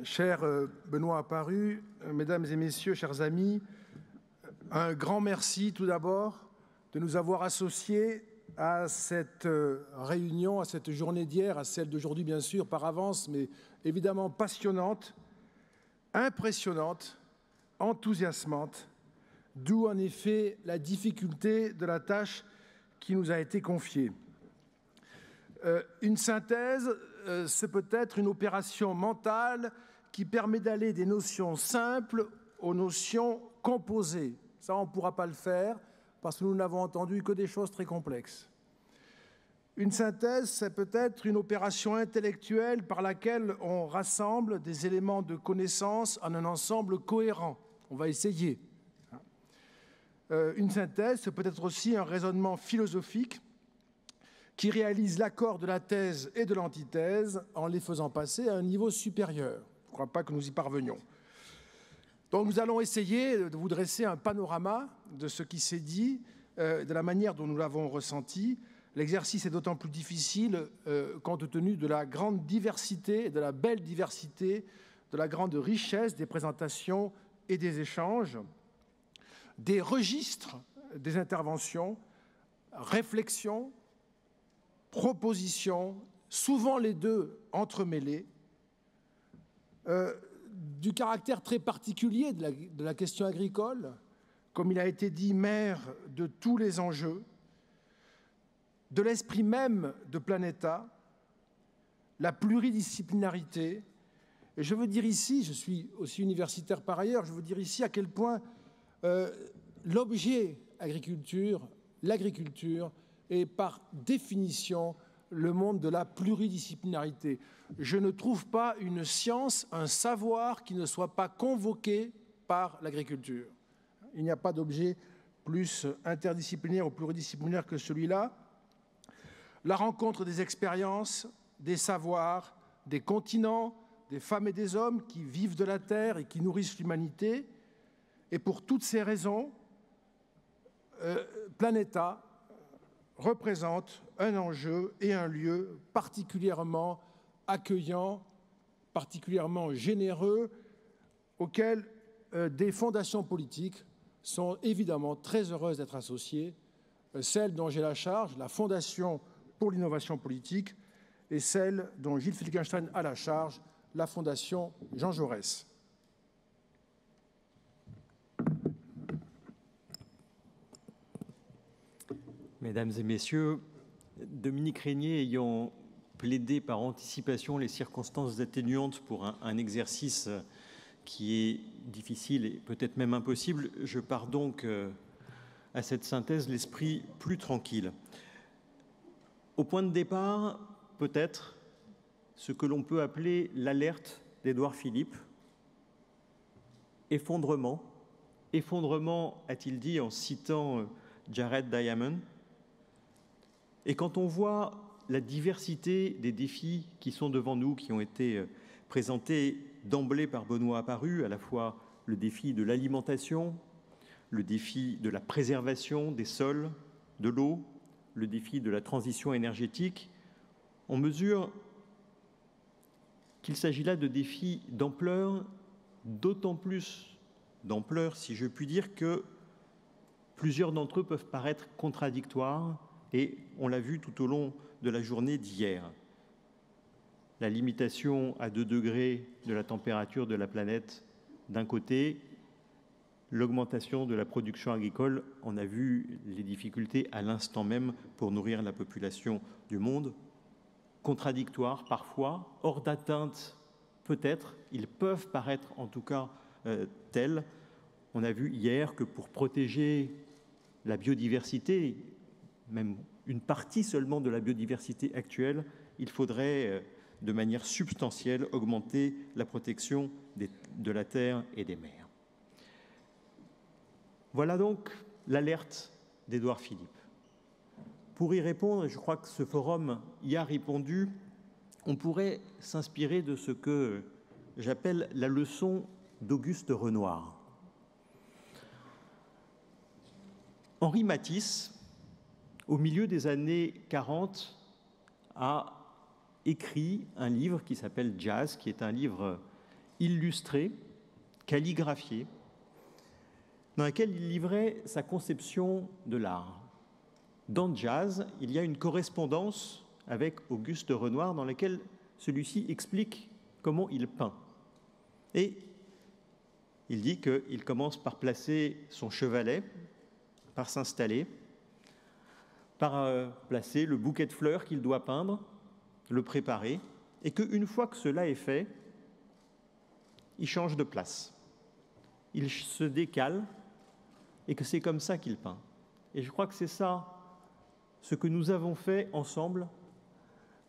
Cher Benoît Apparu, mesdames et messieurs, chers amis, un grand merci tout d'abord de nous avoir associés à cette réunion, à cette journée d'hier, à celle d'aujourd'hui bien sûr par avance, mais évidemment passionnante, impressionnante, enthousiasmante, d'où en effet la difficulté de la tâche qui nous a été confiée. Une synthèse, c'est peut-être une opération mentale qui permet d'aller des notions simples aux notions composées. Ça, on ne pourra pas le faire parce que nous n'avons entendu que des choses très complexes. Une synthèse, c'est peut-être une opération intellectuelle par laquelle on rassemble des éléments de connaissance en un ensemble cohérent. On va essayer. Une synthèse, c'est peut-être aussi un raisonnement philosophique qui réalise l'accord de la thèse et de l'antithèse en les faisant passer à un niveau supérieur. Je ne crois pas que nous y parvenions. Donc nous allons essayer de vous dresser un panorama de ce qui s'est dit, de la manière dont nous l'avons ressenti. L'exercice est d'autant plus difficile compte tenu de la grande diversité, de la belle diversité, de la grande richesse des présentations et des échanges, des registres des interventions, réflexions, propositions, souvent les deux entremêlés, du caractère très particulier de la question agricole, comme il a été dit, mère de tous les enjeux, de l'esprit même de Planeta, la pluridisciplinarité. Et je veux dire ici, je suis aussi universitaire par ailleurs, je veux dire ici à quel point l'objet agriculture, l'agriculture, est par définition le monde de la pluridisciplinarité. Je ne trouve pas une science, un savoir qui ne soit pas convoqué par l'agriculture. Il n'y a pas d'objet plus interdisciplinaire ou pluridisciplinaire que celui-là. La rencontre des expériences, des savoirs, des continents, des femmes et des hommes qui vivent de la terre et qui nourrissent l'humanité. Et pour toutes ces raisons, Planeta représente un enjeu et un lieu particulièrement accueillant, particulièrement généreux, auquel des fondations politiques sont évidemment très heureuses d'être associées, celle dont j'ai la charge, la Fondation pour l'innovation politique, et celle dont Gilles Finkelstein a la charge, la Fondation Jean Jaurès. Mesdames et messieurs, Dominique Régnier ayant plaidé par anticipation les circonstances atténuantes pour un exercice qui est difficile et peut-être même impossible, je pars donc à cette synthèse l'esprit plus tranquille. Au point de départ, peut-être ce que l'on peut appeler l'alerte d'Édouard Philippe. Effondrement. Effondrement, a-t-il dit en citant Jared Diamond. Et quand on voit la diversité des défis qui sont devant nous, qui ont été présentés d'emblée par Benoît Apparu, à la fois le défi de l'alimentation, le défi de la préservation des sols, de l'eau, le défi de la transition énergétique, on mesure qu'il s'agit là de défis d'ampleur, d'autant plus d'ampleur, si je puis dire, que plusieurs d'entre eux peuvent paraître contradictoires. Et on l'a vu tout au long de la journée d'hier. La limitation à 2 degrés de la température de la planète d'un côté, l'augmentation de la production agricole, on a vu les difficultés à l'instant même pour nourrir la population du monde, contradictoires parfois, hors d'atteinte peut-être, ils peuvent paraître en tout cas tels. On a vu hier que pour protéger la biodiversité, même une partie seulement de la biodiversité actuelle, il faudrait de manière substantielle augmenter la protection de la terre et des mers. Voilà donc l'alerte d'Édouard Philippe. Pour y répondre, et je crois que ce forum y a répondu, on pourrait s'inspirer de ce que j'appelle la leçon d'Auguste Renoir. Henri Matisse, au milieu des années 40, a écrit un livre qui s'appelle Jazz, qui est un livre illustrée, calligraphiée, dans laquelle il livrait sa conception de l'art. Dans Jazz, il y a une correspondance avec Auguste Renoir dans laquelle celui-ci explique comment il peint. Et il dit qu'il commence par placer son chevalet, par s'installer, par placer le bouquet de fleurs qu'il doit peindre, le préparer, et qu'une fois que cela est fait, il change de place. Il se décale, et que c'est comme ça qu'il peint. Et je crois que c'est ça, ce que nous avons fait ensemble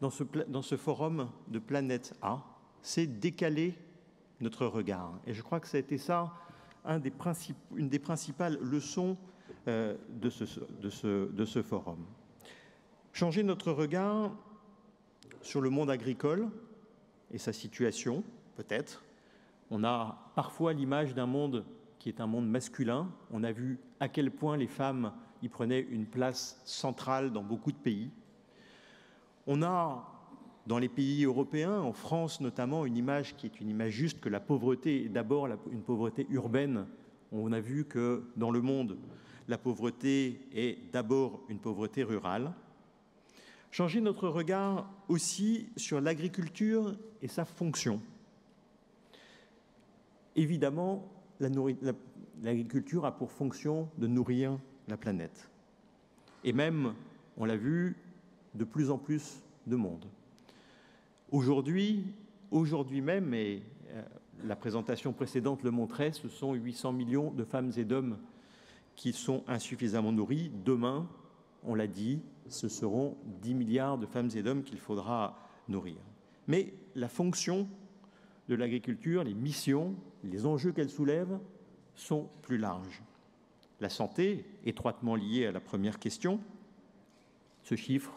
dans ce forum de Planète A, c'est décaler notre regard. Et je crois que ça a été ça, une des principales leçons de ce forum. Changer notre regard sur le monde agricole et sa situation, peut-être. On a parfois l'image d'un monde qui est un monde masculin. On a vu à quel point les femmes y prenaient une place centrale dans beaucoup de pays. On a, dans les pays européens, en France notamment, une image qui est une image juste que la pauvreté est d'abord une pauvreté urbaine. On a vu que dans le monde, la pauvreté est d'abord une pauvreté rurale. Changer notre regard aussi sur l'agriculture et sa fonction. Évidemment, l'agriculture a pour fonction de nourrir la planète. Et même, on l'a vu, de plus en plus de monde. Aujourd'hui même, et la présentation précédente le montrait, ce sont 800 millions de femmes et d'hommes qui sont insuffisamment nourris. Demain, on l'a dit, ce seront 10 milliards de femmes et d'hommes qu'il faudra nourrir. Mais la fonction de l'agriculture, les missions, les enjeux qu'elle soulève sont plus larges. La santé, étroitement liée à la première question, ce chiffre,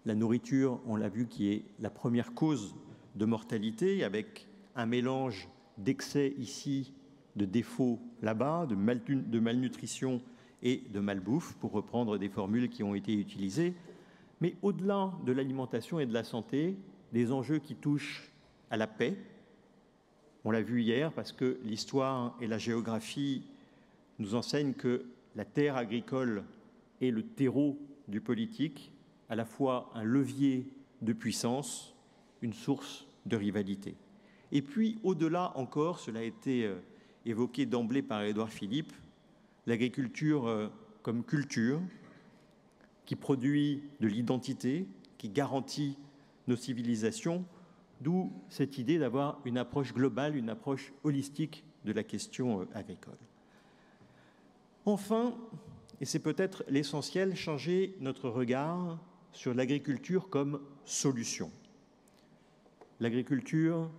la nourriture, on l'a vu, qui est la première cause de mortalité, avec un mélange d'excès ici, de défauts là-bas, de malnutrition et de malbouffe, pour reprendre des formules qui ont été utilisées. Mais au-delà de l'alimentation et de la santé, des enjeux qui touchent à la paix. On l'a vu hier parce que l'histoire et la géographie nous enseignent que la terre agricole est le terreau du politique, à la fois un levier de puissance, une source de rivalité. Et puis, au-delà encore, cela a été évoqué d'emblée par Édouard Philippe, l'agriculture comme culture qui produit de l'identité, qui garantit nos civilisations, d'où cette idée d'avoir une approche globale, une approche holistique de la question agricole. Enfin, et c'est peut-être l'essentiel, changer notre regard sur l'agriculture comme solution. L'agriculture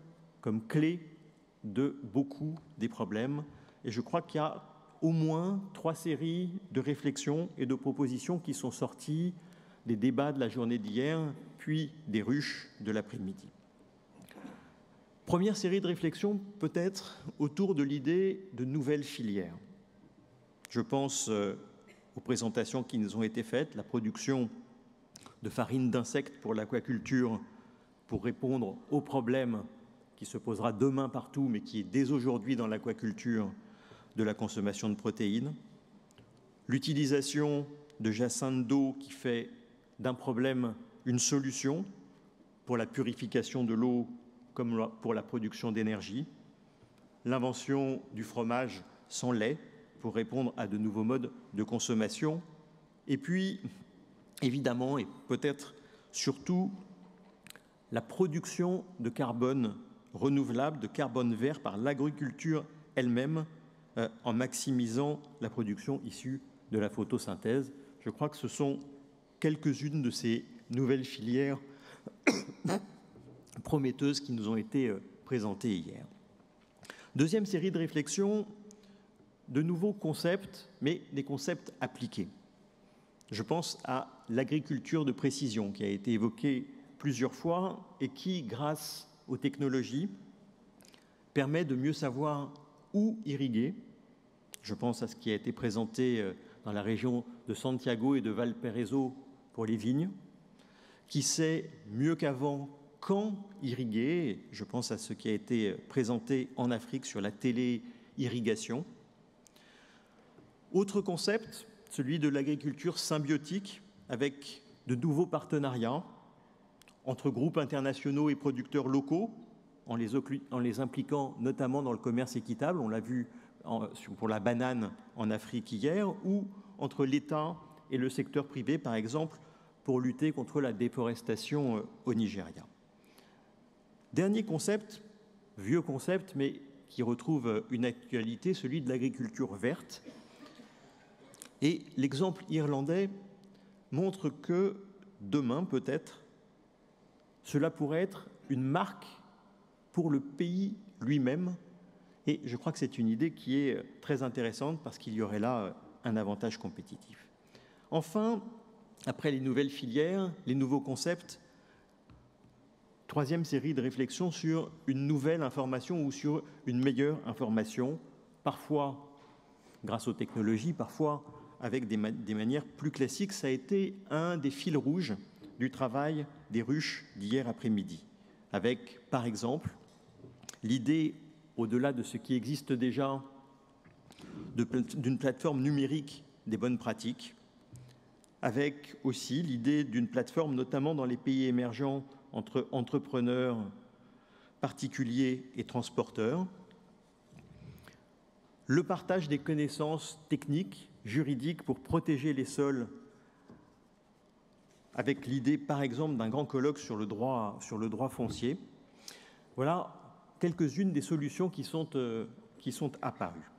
comme clé de beaucoup des problèmes. Et je crois qu'il y a au moins 3 séries de réflexions et de propositions qui sont sorties des débats de la journée d'hier, puis des ruches de l'après-midi. Première série de réflexions, peut-être autour de l'idée de nouvelles filières. Je pense aux présentations qui nous ont été faites, la production de farine d'insectes pour l'aquaculture, pour répondre aux problèmes qui se posera demain partout, mais qui est dès aujourd'hui dans l'aquaculture, de la consommation de protéines. L'utilisation de jacinthe d'eau qui fait d'un problème une solution pour la purification de l'eau comme pour la production d'énergie. L'invention du fromage sans lait pour répondre à de nouveaux modes de consommation. Et puis, évidemment, et peut-être surtout, la production de carbone renouvelable, de carbone vert par l'agriculture elle-même, en maximisant la production issue de la photosynthèse. Je crois que ce sont quelques-unes de ces nouvelles filières prometteuses qui nous ont été présentées hier. Deuxième série de réflexions, de nouveaux concepts, mais des concepts appliqués. Je pense à l'agriculture de précision qui a été évoquée plusieurs fois et qui, grâce aux technologies, permet de mieux savoir où irriguer. Je pense à ce qui a été présenté dans la région de Santiago et de Valparaiso pour les vignes, qui sait mieux qu'avant quand irriguer. Je pense à ce qui a été présenté en Afrique sur la télé-irrigation. Autre concept, celui de l'agriculture symbiotique, avec de nouveaux partenariats entre groupes internationaux et producteurs locaux, en les impliquant notamment dans le commerce équitable. On l'a vu pour la banane en Afrique hier, ou entre l'État et le secteur privé, par exemple, pour lutter contre la déforestation au Nigeria. Dernier concept, vieux concept, mais qui retrouve une actualité, celui de l'agriculture verte. Et l'exemple irlandais montre que demain, peut-être, cela pourrait être une marque pour le pays lui-même. Et je crois que c'est une idée qui est très intéressante parce qu'il y aurait là un avantage compétitif. Enfin, après les nouvelles filières, les nouveaux concepts, troisième série de réflexions sur une nouvelle information ou sur une meilleure information, parfois grâce aux technologies, parfois avec des manières plus classiques. Ça a été un des fils rouges du travail des ruches d'hier après-midi, avec, par exemple, l'idée, au-delà de ce qui existe déjà, d'une plateforme numérique des bonnes pratiques, avec aussi l'idée d'une plateforme, notamment dans les pays émergents, entre entrepreneurs, particuliers et transporteurs, le partage des connaissances techniques, juridiques pour protéger les sols, avec l'idée, par exemple, d'un grand colloque sur le droit foncier. Voilà quelques-unes des solutions qui sont apparues.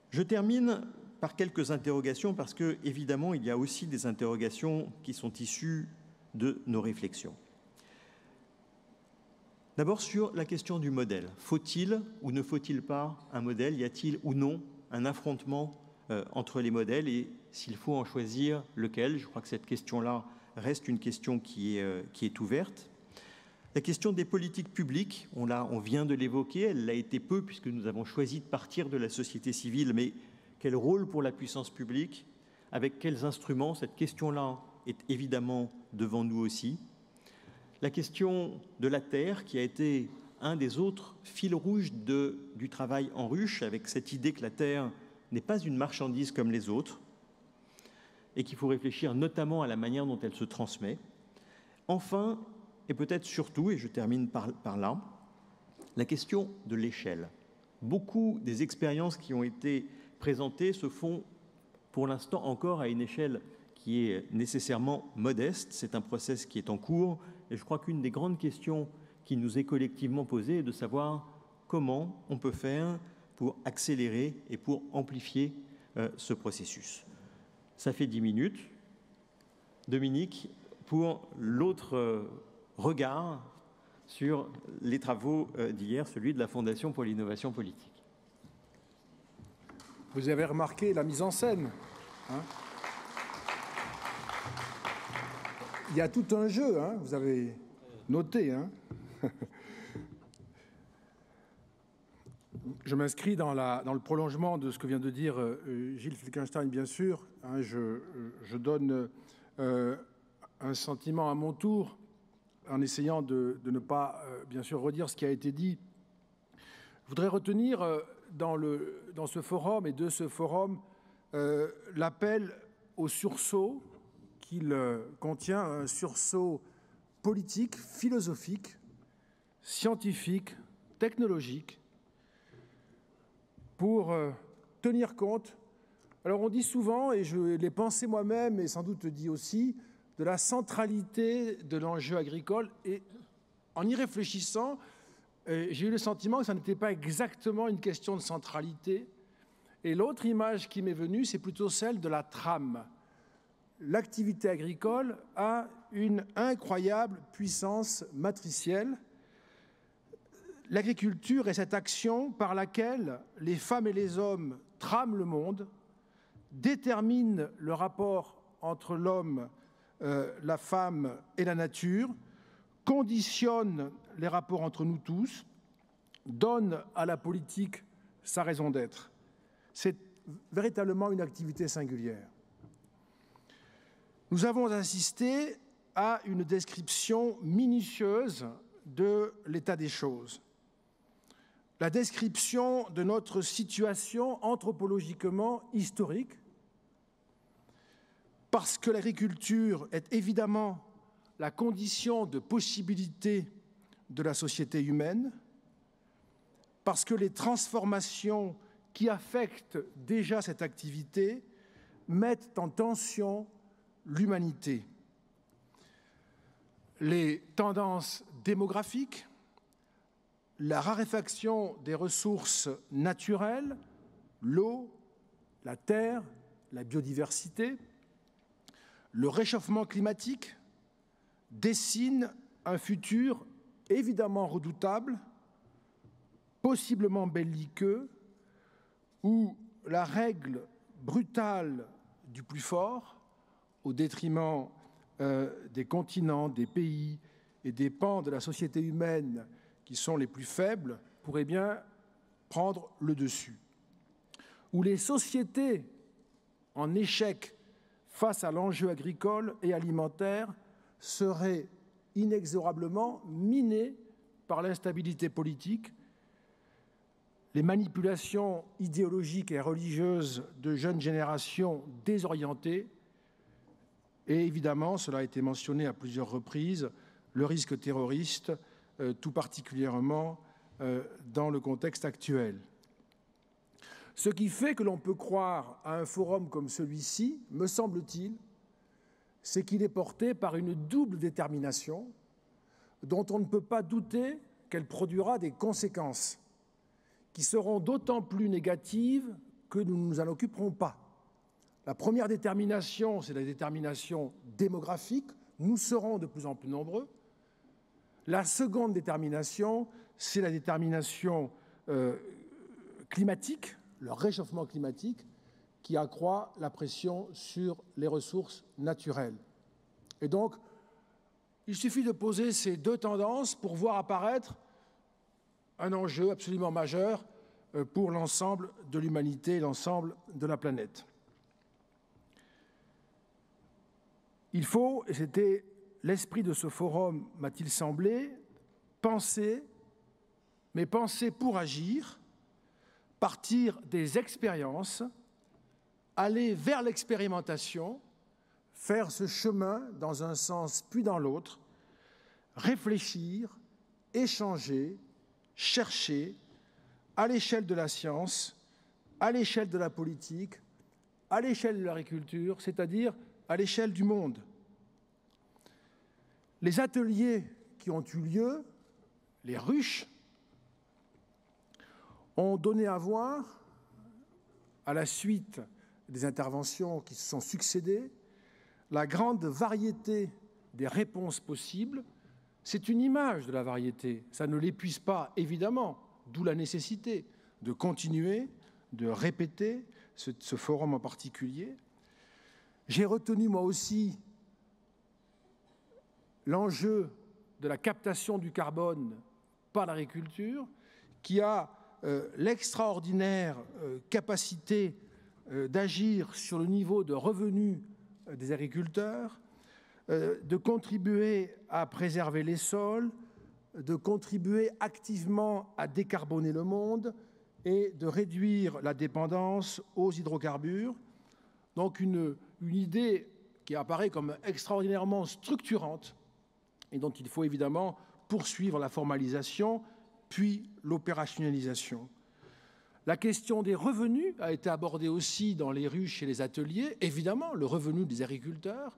Je termine par quelques interrogations, parce que, évidemment, il y a aussi des interrogations qui sont issues de nos réflexions. D'abord, sur la question du modèle. Faut-il ou ne faut-il pas un modèle? Y a-t-il ou non un affrontement entre les modèles? Et s'il faut en choisir lequel? Je crois que cette question-là reste une question qui est ouverte. La question des politiques publiques, on vient de l'évoquer, elle l'a été peu puisque nous avons choisi de partir de la société civile, mais quel rôle pour la puissance publique? Avec quels instruments? Cette question-là est évidemment devant nous aussi. La question de la terre, qui a été un des autres fils rouges du travail en ruche, avec cette idée que la terre n'est pas une marchandise comme les autres, et qu'il faut réfléchir notamment à la manière dont elle se transmet. Enfin, et peut-être surtout, et je termine par là, la question de l'échelle. Beaucoup des expériences qui ont été présentées se font pour l'instant encore à une échelle qui est nécessairement modeste. C'est un process qui est en cours, et je crois qu'une des grandes questions qui nous est collectivement posée est de savoir comment on peut faire pour accélérer et pour amplifier ce processus. Ça fait 10 minutes. Dominique, pour l'autre regard sur les travaux d'hier, celui de la Fondation pour l'innovation politique. Vous avez remarqué la mise en scène, hein? Il y a tout un jeu, hein, vous avez noté, hein. Je m'inscris dans le prolongement de ce que vient de dire Gilles Finkelstein, bien sûr. Hein, je donne un sentiment à mon tour, en essayant de ne pas, bien sûr, redire ce qui a été dit. Je voudrais retenir dans ce forum et de ce forum l'appel au sursaut qu'il contient, un sursaut politique, philosophique, scientifique, technologique, pour tenir compte. Alors on dit souvent, et je l'ai pensé moi-même et sans doute dit aussi, de la centralité de l'enjeu agricole, et en y réfléchissant, j'ai eu le sentiment que ça n'était pas exactement une question de centralité. Et l'autre image qui m'est venue, c'est plutôt celle de la trame. L'activité agricole a une incroyable puissance matricielle. L'agriculture est cette action par laquelle les femmes et les hommes trament le monde, déterminent le rapport entre l'homme, la femme et la nature, conditionne les rapports entre nous tous, donne à la politique sa raison d'être. C'est véritablement une activité singulière. Nous avons assisté à une description minutieuse de l'état des choses. La description de notre situation anthropologiquement historique, parce que l'agriculture est évidemment la condition de possibilité de la société humaine, parce que les transformations qui affectent déjà cette activité mettent en tension l'humanité. Les tendances démographiques, la raréfaction des ressources naturelles, l'eau, la terre, la biodiversité, le réchauffement climatique dessinent un futur évidemment redoutable, possiblement belliqueux, où la règle brutale du plus fort, au détriment des continents, des pays et des pans de la société humaine qui sont les plus faibles, pourrait bien prendre le dessus. Où les sociétés en échec face à l'enjeu agricole et alimentaire seraient inexorablement minées par l'instabilité politique, les manipulations idéologiques et religieuses de jeunes générations désorientées, et évidemment, cela a été mentionné à plusieurs reprises, le risque terroriste, tout particulièrement dans le contexte actuel. Ce qui fait que l'on peut croire à un forum comme celui-ci, me semble-t-il, c'est qu'il est porté par une double détermination dont on ne peut pas douter qu'elle produira des conséquences qui seront d'autant plus négatives que nous ne nous en occuperons pas. La première détermination, c'est la détermination démographique. Nous serons de plus en plus nombreux. La seconde détermination, c'est la détermination climatique, le réchauffement climatique, qui accroît la pression sur les ressources naturelles. Et donc, il suffit de poser ces deux tendances pour voir apparaître un enjeu absolument majeur pour l'ensemble de l'humanité, l'ensemble de la planète. Il faut, et c'était l'esprit de ce forum, m'a-t-il semblé, penser, mais penser pour agir, partir des expériences, aller vers l'expérimentation, faire ce chemin dans un sens puis dans l'autre, réfléchir, échanger, chercher, à l'échelle de la science, à l'échelle de la politique, à l'échelle de l'agriculture, c'est-à-dire à l'échelle du monde. Les ateliers qui ont eu lieu, les ruches, ont donné à voir, à la suite des interventions qui se sont succédées, la grande variété des réponses possibles. C'est une image de la variété, ça ne l'épuise pas, évidemment, d'où la nécessité de continuer, de répéter ce forum en particulier. J'ai retenu moi aussi l'enjeu de la captation du carbone par l'agriculture, qui a l'extraordinaire capacité d'agir sur le niveau de revenus des agriculteurs, de contribuer à préserver les sols, de contribuer activement à décarboner le monde et de réduire la dépendance aux hydrocarbures. Donc une idée qui apparaît comme extraordinairement structurante et dont il faut évidemment poursuivre la formalisation puis l'opérationnalisation. La question des revenus a été abordée aussi dans les ruches et les ateliers, évidemment le revenu des agriculteurs,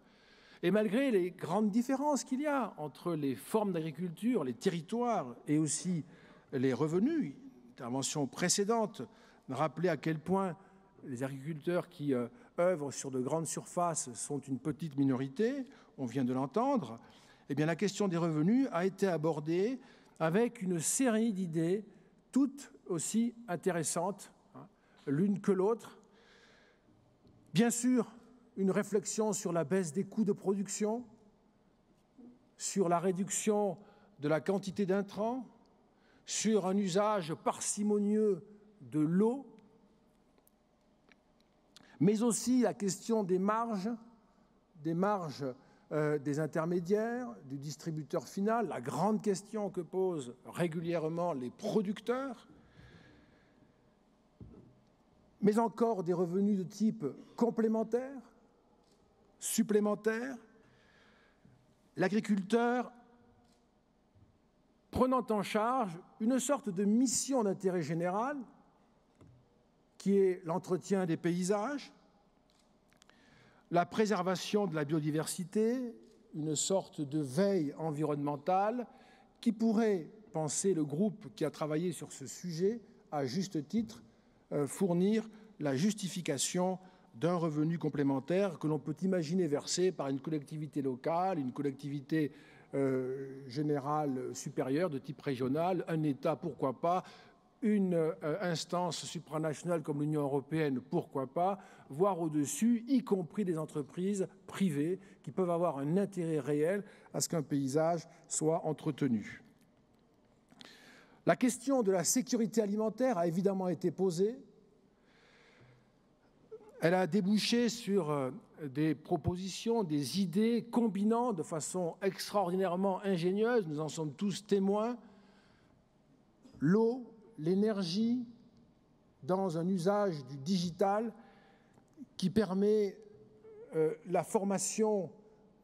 et malgré les grandes différences qu'il y a entre les formes d'agriculture, les territoires et aussi les revenus, l'intervention précédente rappelait à quel point les agriculteurs qui œuvrent sur de grandes surfaces sont une petite minorité, on vient de l'entendre, eh bien la question des revenus a été abordée avec une série d'idées toutes aussi intéressantes, l'une que l'autre. Bien sûr, une réflexion sur la baisse des coûts de production, sur la réduction de la quantité d'intrants, sur un usage parcimonieux de l'eau, mais aussi la question des marges des intermédiaires, du distributeur final, la grande question que posent régulièrement les producteurs, mais encore des revenus de type complémentaire, supplémentaire, l'agriculteur prenant en charge une sorte de mission d'intérêt général qui est l'entretien des paysages, la préservation de la biodiversité, une sorte de veille environnementale qui pourrait, penser le groupe qui a travaillé sur ce sujet, à juste titre, fournir la justification d'un revenu complémentaire que l'on peut imaginer versé par une collectivité locale, une collectivité générale supérieure de type régional, un État, pourquoi pas, une instance supranationale comme l'Union européenne, pourquoi pas, voire au-dessus, y compris des entreprises privées qui peuvent avoir un intérêt réel à ce qu'un paysage soit entretenu. La question de la sécurité alimentaire a évidemment été posée. Elle a débouché sur des propositions, des idées combinant de façon extraordinairement ingénieuse, nous en sommes tous témoins, l'eau, l'énergie dans un usage du digital qui permet la formation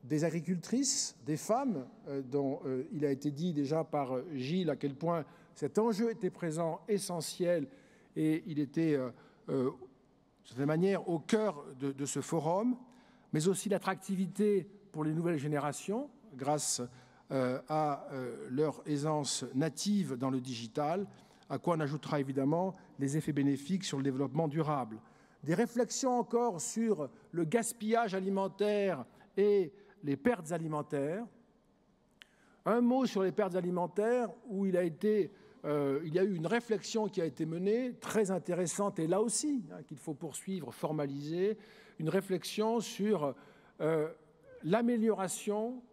des agricultrices, des femmes, dont il a été dit déjà par Gilles à quel point cet enjeu était présent, essentiel, et il était de cette manière au cœur de ce forum, mais aussi l'attractivité pour les nouvelles générations grâce à leur aisance native dans le digital, à quoi on ajoutera évidemment les effets bénéfiques sur le développement durable. Des réflexions encore sur le gaspillage alimentaire et les pertes alimentaires. Un mot sur les pertes alimentaires où il y a eu une réflexion qui a été menée, très intéressante, et là aussi, qu'il faut poursuivre, formaliser, une réflexion sur l'amélioration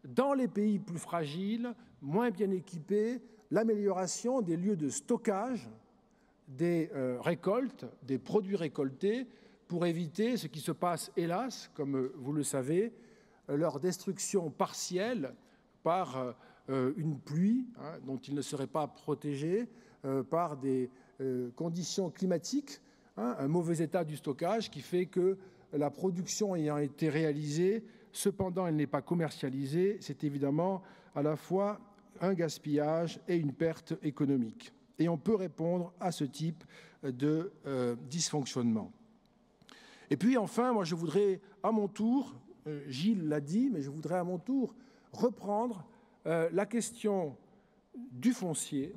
dans les pays plus fragiles, moins bien équipés, l'amélioration des lieux de stockage des récoltes, des produits récoltés, pour éviter ce qui se passe, hélas, comme vous le savez, leur destruction partielle par une pluie dont ils ne seraient pas protégés, par des conditions climatiques, un mauvais état du stockage qui fait que la production ayant été réalisée, cependant elle n'est pas commercialisée, c'est évidemment à la fois un gaspillage et une perte économique. Et on peut répondre à ce type de dysfonctionnement. Et puis enfin, moi je voudrais à mon tour, Gilles l'a dit, mais je voudrais à mon tour reprendre la question du foncier,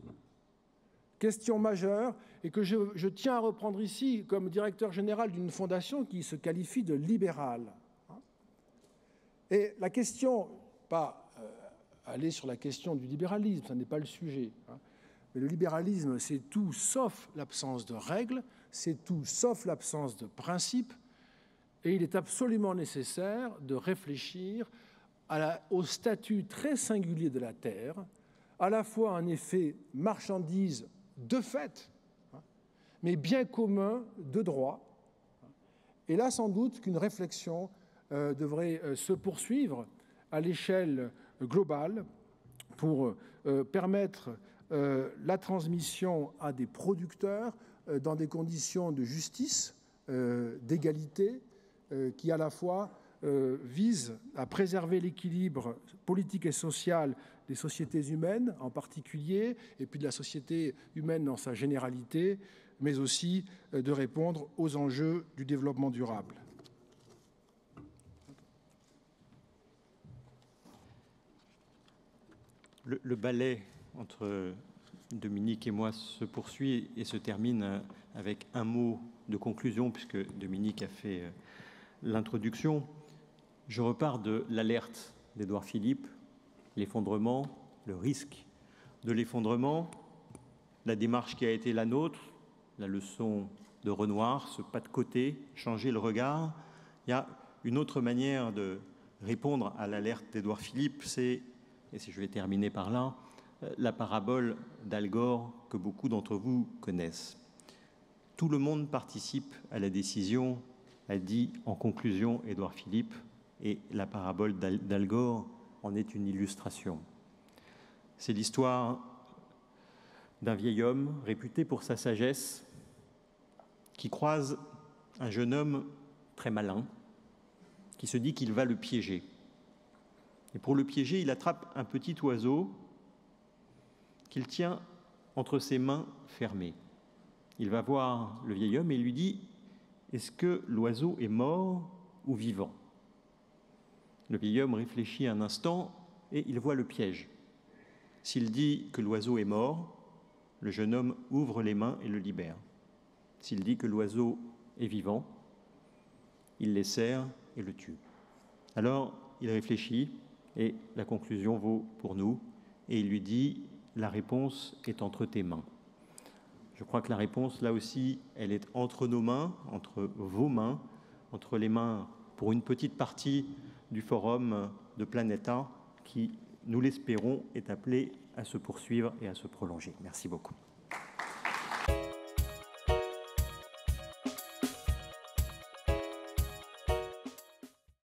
question majeure, et que je tiens à reprendre ici comme directeur général d'une fondation qui se qualifie de libérale. Et la question, pas aller sur la question du libéralisme, ce n'est pas le sujet, mais le libéralisme, c'est tout sauf l'absence de règles, c'est tout sauf l'absence de principes, et il est absolument nécessaire de réfléchir au statut très singulier de la terre, à la fois un effet marchandise de fait, mais bien commun de droit. Et là, sans doute qu'une réflexion devrait se poursuivre à l'échelle globale pour permettre la transmission à des producteurs dans des conditions de justice, d'égalité, qui à la fois vise à préserver l'équilibre politique et social des sociétés humaines en particulier, et puis de la société humaine dans sa généralité, mais aussi de répondre aux enjeux du développement durable. Le ballet entre Dominique et moi se poursuit et se termine avec un mot de conclusion, puisque Dominique a fait l'introduction. Je repars de l'alerte d'Édouard Philippe, l'effondrement, le risque de l'effondrement, la démarche qui a été la nôtre, la leçon de Renoir, ce pas de côté, changer le regard. Il y a une autre manière de répondre à l'alerte d'Édouard Philippe, c'est, et je vais terminer par là, la parabole d'Al Gore que beaucoup d'entre vous connaissent. Tout le monde participe à la décision, a dit en conclusion Édouard Philippe, et la parabole d'Al Gore en est une illustration. C'est l'histoire d'un vieil homme réputé pour sa sagesse qui croise un jeune homme très malin qui se dit qu'il va le piéger. Et pour le piéger, il attrape un petit oiseau qu'il tient entre ses mains fermées. Il va voir le vieil homme et lui dit « Est-ce que l'oiseau est mort ou vivant ?» Le vieil homme réfléchit un instant et il voit le piège. S'il dit que l'oiseau est mort, le jeune homme ouvre les mains et le libère. S'il dit que l'oiseau est vivant, il les serre et le tue. Alors, il réfléchit et la conclusion vaut pour nous. Et il lui dit, la réponse est entre tes mains. Je crois que la réponse, là aussi, elle est entre nos mains, entre vos mains, entre les mains, pour une petite partie du forum de Planeta, qui, nous l'espérons, est appelé à se poursuivre et à se prolonger. Merci beaucoup.